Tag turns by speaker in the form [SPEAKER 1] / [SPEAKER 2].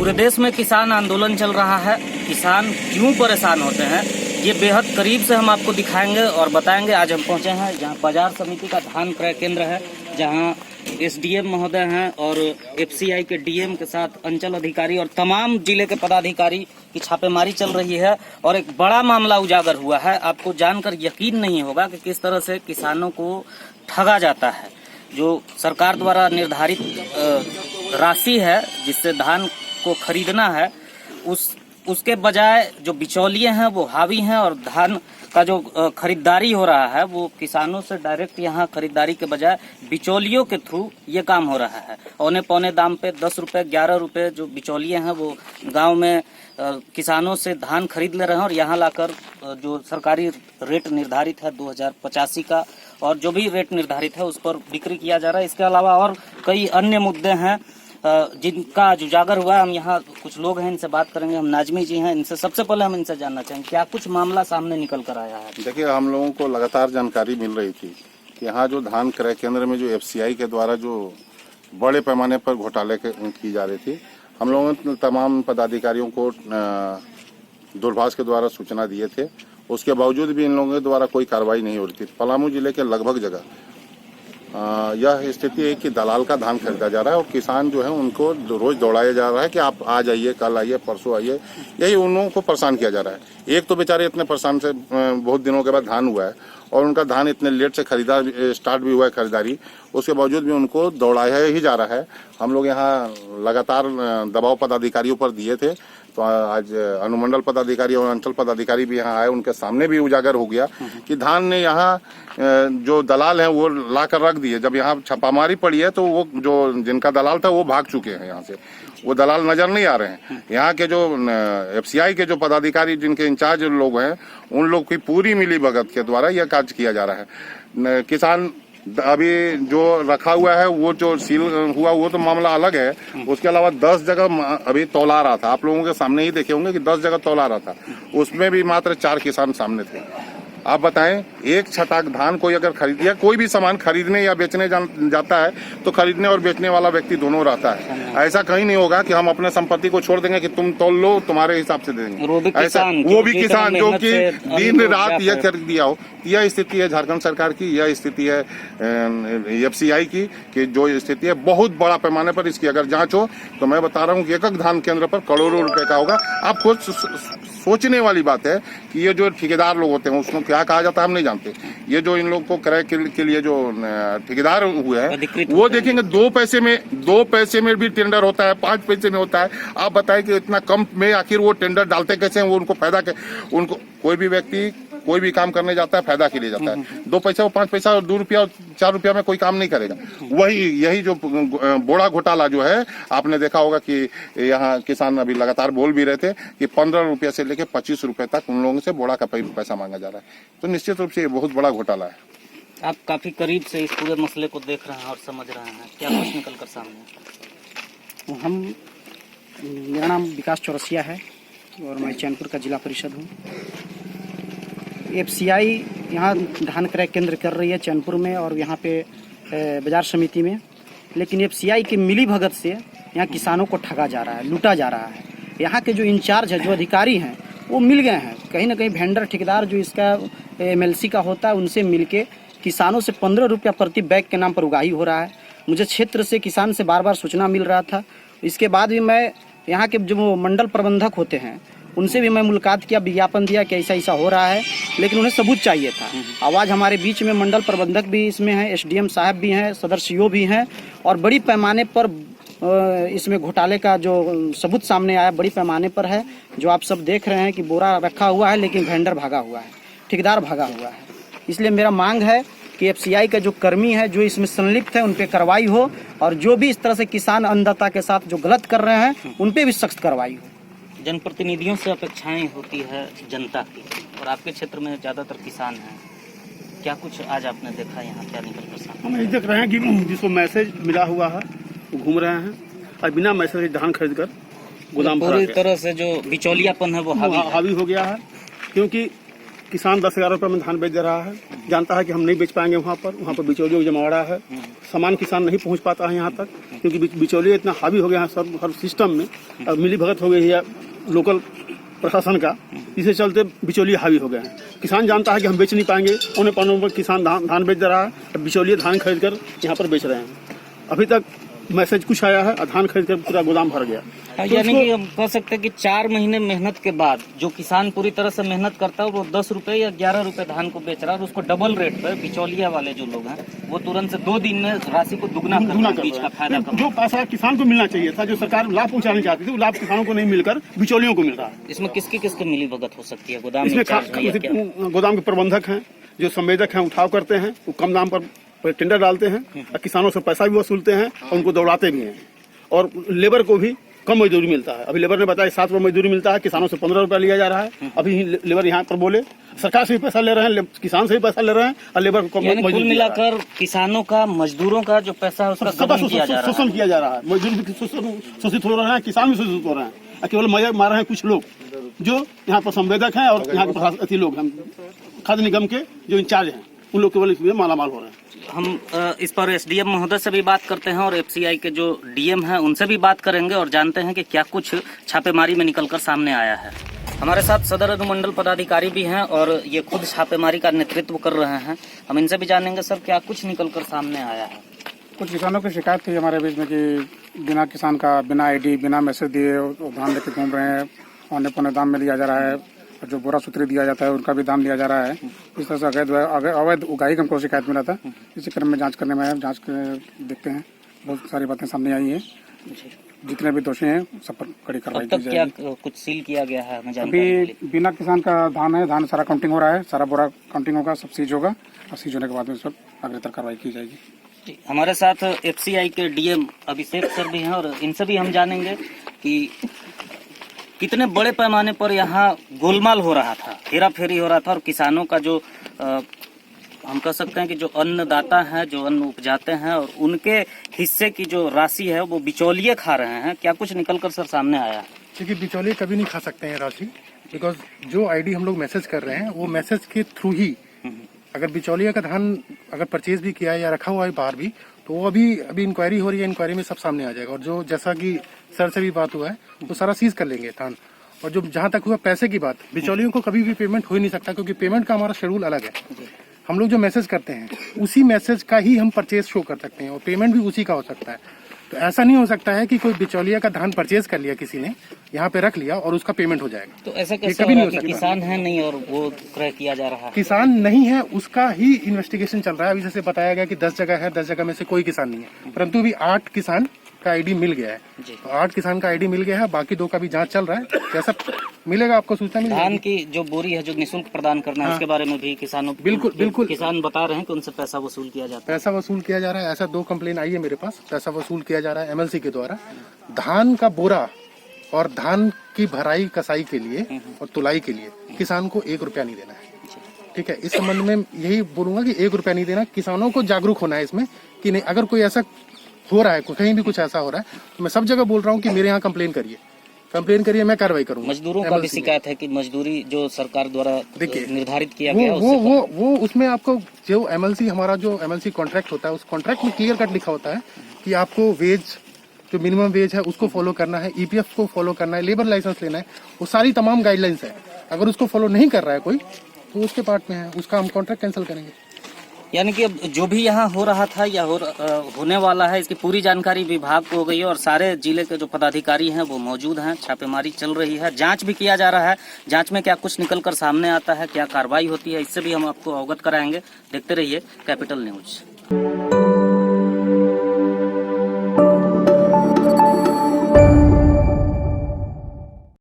[SPEAKER 1] पूरे देश में किसान आंदोलन चल रहा है। किसान क्यों परेशान होते हैं ये बेहद करीब से हम आपको दिखाएंगे और बताएंगे। आज हम पहुंचे हैं जहां बाजार समिति का धान क्रय केंद्र है, जहां एसडीएम महोदय हैं और एफसीआई के डीएम के साथ अंचल अधिकारी और तमाम जिले के पदाधिकारी की छापेमारी चल रही है और एक बड़ा मामला उजागर हुआ है। आपको जानकर यकीन नहीं होगा कि किस तरह से किसानों को ठगा जाता है। जो सरकार द्वारा निर्धारित राशि है जिससे धान को खरीदना है, उसके बजाय जो बिचौलिए हैं वो हावी हैं और धान का जो खरीदारी हो रहा है वो किसानों से डायरेक्ट यहाँ खरीदारी के बजाय बिचौलियों के थ्रू ये काम हो रहा है। औने पौने दाम पे 10 रुपए 11 रुपए जो बिचौलिए हैं वो गांव में किसानों से धान खरीद ले रहे हैं और यहाँ लाकर जो सरकारी रेट निर्धारित है 2085 का और जो भी रेट निर्धारित है उस पर बिक्री किया जा रहा है। इसके अलावा और कई अन्य मुद्दे हैं जिनका उजागर हुआ है। हम यहाँ कुछ लोग हैं, इनसे बात करेंगे। हम नाजमी जी हैं, इनसे सबसे पहले हम इनसे जानना चाहेंगे क्या कुछ मामला सामने निकल कर आया है।
[SPEAKER 2] देखिए, हम लोगों को लगातार जानकारी मिल रही थी कि यहाँ जो धान क्रय केंद्र में जो एफसीआई के द्वारा जो बड़े पैमाने पर घोटाले की जा रही थी, हम लोगों ने तमाम पदाधिकारियों को दूरभाष के द्वारा सूचना दिए थे। उसके बावजूद भी इन लोगों के द्वारा कोई कार्रवाई नहीं हो रही थी। पलामू जिले के लगभग जगह यह स्थिति है कि दलाल का धान खरीदा जा रहा है और किसान जो है उनको रोज दौड़ाया जा रहा है कि आप आज आइए, कल आइए, परसों आइए। यही उन लोगों को परेशान किया जा रहा है। एक तो बेचारे इतने परेशान से बहुत दिनों के बाद धान हुआ है और उनका धान इतने लेट से खरीदा स्टार्ट भी हुआ है खरीदारी, उसके बावजूद भी उनको दौड़ाया ही जा रहा है। हम लोग यहाँ लगातार दबाव पदाधिकारियों पर दिए थे, तो आज अनुमंडल पदाधिकारी और अंचल पदाधिकारी भी यहाँ आए, उनके सामने भी उजागर हो गया कि धान ने यहाँ जो दलाल हैं वो ला कर रख दिए। जब यहाँ छापामारी पड़ी है तो वो जो जिनका दलाल था वो भाग चुके हैं यहाँ से, वो दलाल नजर नहीं आ रहे हैं। यहाँ के जो एफसीआई के जो पदाधिकारी जिनके इंचार्ज लोग हैं उन लोग की पूरी मिली भगत के द्वारा यह कार्य किया जा रहा है। किसान अभी जो रखा हुआ है वो जो सील हुआ वो तो मामला अलग है। उसके अलावा 10 जगह अभी तौला रहा था, आप लोगों के सामने ही देखे होंगे कि 10 जगह तौला रहा था, उसमें भी मात्र 4 किसान सामने थे। आप बताएं, एक छटाक धान कोई अगर खरीद या कोई भी सामान खरीदने या बेचने जाता है तो खरीदने और बेचने वाला व्यक्ति दोनों रहता है। ऐसा कहीं नहीं होगा कि हम अपने संपत्ति को छोड़ देंगे कि तुम तोल लो, तुम्हारे हिसाब से देंगे। ऐसा वो भी किसान जो कि दिन रात यह कर दिया हो। यह स्थिति है झारखंड सरकार की, यह स्थिति है एफसीआई की, कि जो स्थिति है बहुत बड़ा पैमाने पर इसकी अगर जांच हो तो मैं बता रहा हूँ कि एक धान केंद्र पर करोड़ों रुपए का होगा। आप खुद सोचने वाली बात है कि ये जो ठेकेदार लोग होते हैं उसको क्या कहा जाता है हम नहीं जानते। ये जो इन लोग को क्रय के लिए जो ठेकेदार हुए हैं वो देखेंगे 2 पैसे में भी टेंडर होता है, 5 पैसे में होता है। आप बताएं कि इतना कम में आखिर वो टेंडर डालते कैसे हैं? वो उनको फायदा, उनको कोई भी व्यक्ति कोई भी काम करने जाता है फायदा के लिए जाता है। 2 पैसा और 5 पैसा और 2 रुपया और 4 रुपया में कोई काम नहीं करेगा। यही जो बोड़ा घोटाला जो है, आपने देखा होगा कि यहाँ किसान अभी लगातार बोल भी रहे थे कि 15 रुपया से लेकर 25 रुपए तक उन लोगों से बोड़ा का पैसा मांगा जा रहा है। तो निश्चित रूप से ये बहुत बड़ा घोटाला है।
[SPEAKER 1] आप काफी करीब से इस पूरे मसले को देख रहे हैं और समझ रहे हैं, क्या कुछ निकल कर सामने?
[SPEAKER 3] मेरा नाम विकास चौरसिया है और मैं चैनपुर का जिला परिषद हूँ। एफसीआई यहाँ धान क्रय केंद्र कर रही है चैनपुर में और यहाँ पे बाजार समिति में, लेकिन एफसीआई की मिली भगत से यहाँ किसानों को ठगा जा रहा है, लूटा जा रहा है। यहाँ के जो इंचार्ज है, जो अधिकारी हैं, वो मिल गए हैं कहीं ना कहीं वेंडर ठेकेदार जो इसका एमएलसी का होता है उनसे मिलके किसानों से 15 रुपया प्रति बैग के नाम पर उगाही हो रहा है। मुझे क्षेत्र से किसान से बार बार सूचना मिल रहा था। इसके बाद भी मैं यहाँ के जो मंडल प्रबंधक होते हैं उनसे भी मैं मुलाकात किया, विज्ञापन दिया कि ऐसा ऐसा हो रहा है, लेकिन उन्हें सबूत चाहिए था। आवाज़ हमारे बीच में मंडल प्रबंधक भी इसमें हैं, एसडीएम साहब भी हैं, सदर सीओ भी हैं और बड़ी पैमाने पर इसमें घोटाले का जो सबूत सामने आया बड़ी पैमाने पर है। जो आप सब देख रहे हैं कि बोरा रखा हुआ है लेकिन वेंडर भागा हुआ है, ठेकेदार भागा हुआ है। इसलिए मेरा मांग है कि एफसीआई का जो कर्मी है जो इसमें संलिप्त है उन पर कार्रवाई हो और जो भी इस तरह से किसान अन्नदाता के साथ जो गलत कर रहे हैं उन पर भी सख्त कार्रवाई हो।
[SPEAKER 1] जनप्रतिनिधियों से अपेक्षाएं होती है जनता की और आपके क्षेत्र में ज़्यादातर किसान हैं, क्या कुछ आज आपने देखा यहाँ, क्या निकल कर सामने?
[SPEAKER 4] हम यही देख रहे हैं कि जिसको मैसेज मिला हुआ है वो घूम रहे हैं और बिना मैसेज धान खरीद कर गोदाम
[SPEAKER 1] पूरी तरह से जो बिचौलियापन है वो हावी
[SPEAKER 4] हो गया है। क्योंकि किसान 10-11 रुपये में धान बेच दे रहा है, जानता है कि हम नहीं बेच पाएंगे वहाँ पर बिचौलियों का जमावड़ा है, सामान किसान नहीं पहुँच पाता है यहाँ तक, क्योंकि बिचौलिए इतना हावी हो गया है सब हर सिस्टम में, अब मिली भगत हो गई है लोकल प्रशासन का, इसे चलते बिचौलिए हावी हो गए हैं। किसान जानता है कि हम बेच नहीं पाएंगे, उन्हें पन्नों पर किसान धान बेच दे रहा है, अब बिचौलिए धान खरीद कर यहाँ पर बेच रहे हैं। अभी तक मैसेज कुछ आया है और धान खरीद कर पूरा गोदाम भर गया।
[SPEAKER 1] यानी कि हम कह सकते हैं कि 4 महीने मेहनत के बाद जो किसान पूरी तरह से मेहनत करता है वो 10 रुपए या 11 रुपए धान को बेच रहा है, और उसको डबल रेट पर बिचौलिया वाले जो लोग हैं वो तुरंत से 2 दिन में राशि को दुगना कर बीच का फायदा कर।
[SPEAKER 4] जो पैसा किसान को मिलना चाहिए था, जो सरकार लाभ पहुंचाना चाहती थी, वो लाभ किसानों को नहीं मिलकर बिचौलियों को मिल रहा है।
[SPEAKER 1] इसमें किसकी किसकी मिली भगत हो सकती है? गोदाम
[SPEAKER 4] इसमें गोदाम के प्रबंधक हैं, जो संवेदक हैं, उठाव करते हैं, वो कम दाम पर टेंडर डालते हैं और किसानों से पैसा भी वसूलते हैं और उनको दौड़ाते भी हैं, और लेबर को भी कम मजदूरी मिलता है। अभी लेबर ने बताया 7 रुपये मजदूरी मिलता है, किसानों से 15 रुपया लिया जा रहा है। अभी लेबर यहाँ पर बोले सरकार से भी पैसा ले रहे हैं, किसान से भी पैसा ले रहे हैं और लेबर को कम
[SPEAKER 1] कुल मिलाकर किसानों का, मजदूरों का जो पैसा है उसका शोषण किया
[SPEAKER 4] जा रहा है। मजदूर भी शोषित हो रहे हैं, किसान भी शोषित हो रहे हैं, केवल मजा मार रहे हैं कुछ लोग जो यहाँ पर संवेदक हैं और यहाँ के लोग हैं, खाद्य निगम के जो इंचार्ज हैं, उन लोग केवल इसमें मालामाल हो रहे हैं।
[SPEAKER 1] हम इस पर एसडीएम महोदय से भी बात करते हैं और एफसीआई के जो डीएम हैं उनसे भी बात करेंगे और जानते हैं कि क्या कुछ छापेमारी में निकलकर सामने आया है। हमारे साथ सदर अनुमंडल पदाधिकारी भी हैं और ये खुद छापेमारी का नेतृत्व कर रहे हैं। हम इनसे भी जानेंगे सर क्या कुछ निकलकर सामने आया है।
[SPEAKER 5] कुछ किसानों की शिकायत थी हमारे बीच में कि बिना किसान का, बिना आईडी, बिना मैसेज दिए धान लेके घूम रहे हैं, औने पौने दाम में लिया जा रहा है, और जो बोरा सूत्री दिया जाता है उनका भी दाम लिया जा रहा है। इस तरह से अवैध उगाही का हमको शिकायत मिला था। इसी क्रम में जांच करने में आए, जांच देखते हैं, बहुत सारी बातें सामने आई हैं। जितने भी दोषी हैं सब पर कड़ी कार्रवाई की जाएगी।
[SPEAKER 1] क्या कुछ सील किया गया है?
[SPEAKER 5] अभी बिना किसान का धान है, धान सारा काउंटिंग हो रहा है, सारा बोरा काउंटिंग होगा, सब सीज होगा और सीज होने के बाद में सब अग्रतर कार्रवाई की जाएगी।
[SPEAKER 1] हमारे साथ एफसीआई के डीएम अभिषेक सर भी हैं और इनसे भी हम जानेंगे कि कितने बड़े पैमाने पर यहाँ गोलमाल हो रहा था, हेरा फेरी हो रहा था, और किसानों का जो हम कह सकते हैं कि जो अन्नदाता हैं, जो अन्न उपजाते हैं, और उनके हिस्से की जो राशि है वो बिचौलिए खा रहे हैं। क्या कुछ निकलकर सर सामने आया?
[SPEAKER 6] क्योंकि बिचौलिए कभी नहीं खा सकते हैं राशि, बिकॉज जो आईडी हम लोग मैसेज कर रहे हैं वो मैसेज के थ्रू ही, अगर बिचौलिया का धान अगर परचेज भी किया है या रखा हुआ है बाहर भी, तो वो अभी इंक्वायरी हो रही है, इंक्वायरी में सब सामने आ जाएगा। और जो जैसा कि सर से भी बात हुआ है तो सारा सीज कर लेंगे धान। और जो जहां तक हुआ पैसे की बात, बिचौलियों को कभी भी पेमेंट हो ही नहीं सकता, क्योंकि पेमेंट का हमारा शेड्यूल अलग है। हम लोग जो मैसेज करते हैं उसी मैसेज का ही हम परचेज शो कर सकते हैं और पेमेंट भी उसी का हो सकता है। तो ऐसा नहीं हो सकता है कि कोई बिचौलिया का धान परचेज कर लिया किसी ने, यहाँ पे रख लिया और उसका पेमेंट हो जाएगा।
[SPEAKER 1] तो ऐसा कैसे कभी नहीं हो सकता? किसान है नहीं और वो क्रय किया जा रहा है।
[SPEAKER 6] किसान नहीं है, उसका ही इन्वेस्टिगेशन चल रहा है। अभी जैसे बताया गया कि 10 जगह है, 10 जगह में से कोई किसान नहीं है, परंतु अभी 8 किसान का आईडी मिल गया है। तो 8 किसान का आईडी मिल गया है, बाकी 2 का भी जांच चल रहा है। जैसा मिलेगा आपको सूचना मिलेगी।
[SPEAKER 1] धान की जो बोरी है जो निःशुल्क प्रदान करना है, उसके बारे में भी किसानों
[SPEAKER 6] बिल्कुल
[SPEAKER 1] किसान बता रहे हैं कि उनसे पैसा वसूल किया जाता है।
[SPEAKER 6] पैसा वसूल किया जा रहा है, ऐसा 2 कंप्लेन आई है मेरे पास। पैसा वसूल किया जा रहा है एमएलसी के द्वारा धान का बोरा और धान की भराई कसाई के लिए और तुलाई के लिए किसान को 1 रुपया नहीं देना है। ठीक है, इस संबंध में यही बोलूंगा कि 1 रुपया नहीं देना। किसानों को जागरूक होना है इसमें कि नहीं, अगर कोई ऐसा हो रहा है, कहीं भी कुछ ऐसा हो रहा है, तो मैं सब जगह बोल रहा हूँ कि मेरे यहाँ कंप्लेन करिए, मैं कार्रवाई करूंगा।
[SPEAKER 1] मजदूरों का भी शिकायत है कि मजदूरी जो सरकार द्वारा निर्धारित किया गया
[SPEAKER 6] वो उसमें आपको जो एमएलसी, हमारा जो एमएलसी कॉन्ट्रैक्ट होता है, उस कॉन्ट्रैक्ट में क्लियर कट लिखा होता है कि आपको वेज, जो मिनिमम वेज है उसको फॉलो करना है, ईपीएफ को फॉलो करना है, लेबर लाइसेंस लेना है, वो सारी तमाम गाइडलाइंस है। अगर उसको फॉलो नहीं कर रहा है कोई तो उसके पार्ट में है, उसका हम कॉन्ट्रैक्ट कैंसिल करेंगे।
[SPEAKER 1] यानी कि अब जो भी यहाँ हो रहा था या होने वाला है, इसकी पूरी जानकारी विभाग को हो गई है और सारे जिले के जो पदाधिकारी हैं वो मौजूद हैं। छापेमारी चल रही है, जांच भी किया जा रहा है। जांच में क्या कुछ निकलकर सामने आता है, क्या कार्रवाई होती है, इससे भी हम आपको अवगत कराएंगे। देखते रहिए कैपिटल न्यूज।